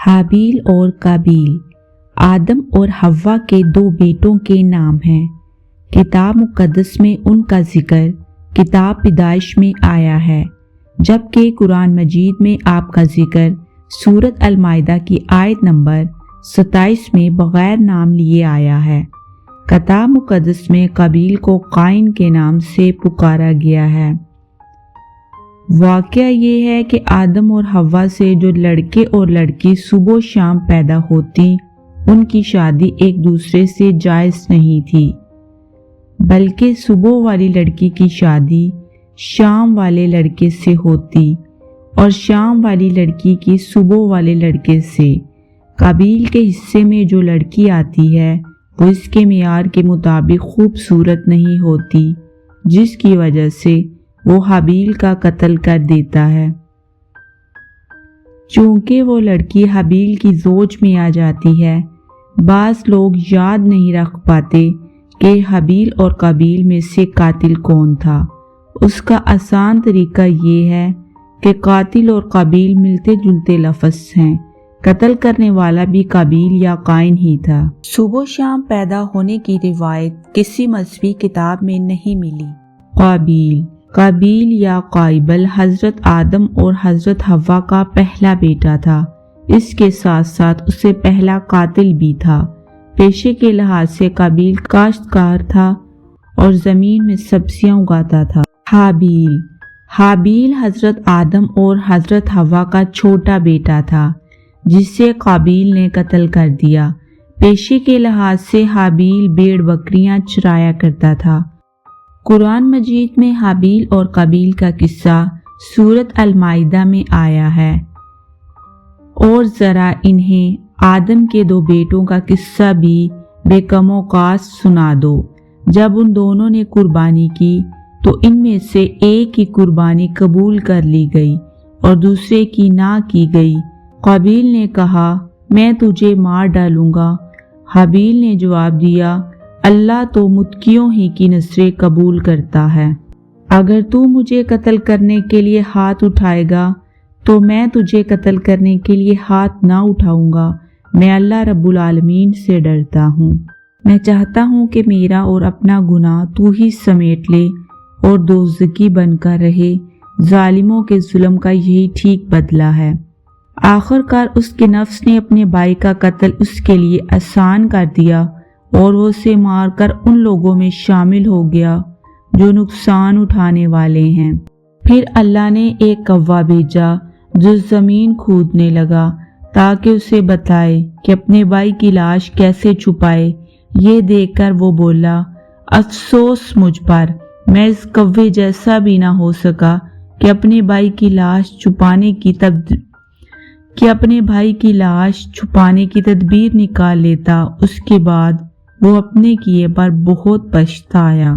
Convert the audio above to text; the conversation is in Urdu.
حابیل اور قابیل آدم اور حوا کے دو بیٹوں کے نام ہیں۔ کتاب مقدس میں ان کا ذکر کتاب پیدائش میں آیا ہے، جبکہ قرآن مجید میں آپ کا ذکر سورۃ المائدہ کی آیت نمبر 27 میں بغیر نام لیے آیا ہے۔ کتاب مقدس میں قابیل کو قائن کے نام سے پکارا گیا ہے۔ واقعہ یہ ہے کہ آدم اور حوا سے جو لڑکے اور لڑکی صبح و شام پیدا ہوتی، ان کی شادی ایک دوسرے سے جائز نہیں تھی، بلکہ صبح والی لڑکی کی شادی شام والے لڑکے سے ہوتی اور شام والی لڑکی کی صبح والے لڑکے سے۔ قابیل کے حصے میں جو لڑکی آتی ہے وہ اس کے معیار کے مطابق خوبصورت نہیں ہوتی، جس کی وجہ سے وہ حابیل کا قتل کر دیتا ہے۔ چونکہ وہ لڑکی حابیل کی زوج میں آ جاتی ہے، بعض لوگ یاد نہیں رکھ پاتے کہ حابیل اور قابیل میں سے قاتل کون تھا۔ اس کا آسان طریقہ یہ ہے کہ قاتل اور قابیل ملتے جلتے لفظ ہیں، قتل کرنے والا بھی قابیل یا قائن ہی تھا۔ صبح شام پیدا ہونے کی روایت کسی مذہبی کتاب میں نہیں ملی۔ قابیل یا قائبل حضرت آدم اور حضرت حوا کا پہلا بیٹا تھا، اس کے ساتھ ساتھ اسے پہلا قاتل بھی تھا۔ پیشے کے لحاظ سے قابیل کاشتکار تھا اور زمین میں سبزیاں اگاتا تھا۔ حابیل حضرت آدم اور حضرت حوا کا چھوٹا بیٹا تھا، جسے قابیل نے قتل کر دیا۔ پیشے کے لحاظ سے حابیل بھیڑ بکریاں چرایا کرتا تھا۔ قرآن مجید میں حابیل اور قابیل کا قصہ سورۃ المائدہ میں آیا ہے، اور ذرا انہیں آدم کے دو بیٹوں کا قصہ بھی بے کم و کاس سنا دو۔ جب ان دونوں نے قربانی کی تو ان میں سے ایک کی قربانی قبول کر لی گئی اور دوسرے کی نہ کی گئی۔ قابیل نے کہا، میں تجھے مار ڈالوں گا۔ حابیل نے جواب دیا، اللہ تو متقیوں ہی کی نذریں قبول کرتا ہے۔ اگر تو مجھے قتل کرنے کے لیے ہاتھ اٹھائے گا تو میں تجھے قتل کرنے کے لیے ہاتھ نہ اٹھاؤں گا۔ میں اللہ رب العالمین سے ڈرتا ہوں۔ میں چاہتا ہوں کہ میرا اور اپنا گناہ تو ہی سمیٹ لے اور دوزخی بن کر رہے۔ ظالموں کے ظلم کا یہی ٹھیک بدلہ ہے۔ آخر کار اس کے نفس نے اپنے بھائی کا قتل اس کے لیے آسان کر دیا اور وہ اسے مار کر ان لوگوں میں شامل ہو گیا جو نقصان اٹھانے والے ہیں۔ پھر اللہ نے ایک کوا بھیجا جو زمین کھودنے لگا تاکہ اسے بتائے کہ اپنے بھائی کی لاش کیسے چھپائے۔ یہ دیکھ کر وہ بولا، افسوس مجھ پر، میں اس کوے جیسا بھی نہ ہو سکا کہ اپنے بھائی کی لاش چھپانے کی تدبیر نکال لیتا۔ اس کے بعد وہ اپنے کیے پر بہت پچھتایا۔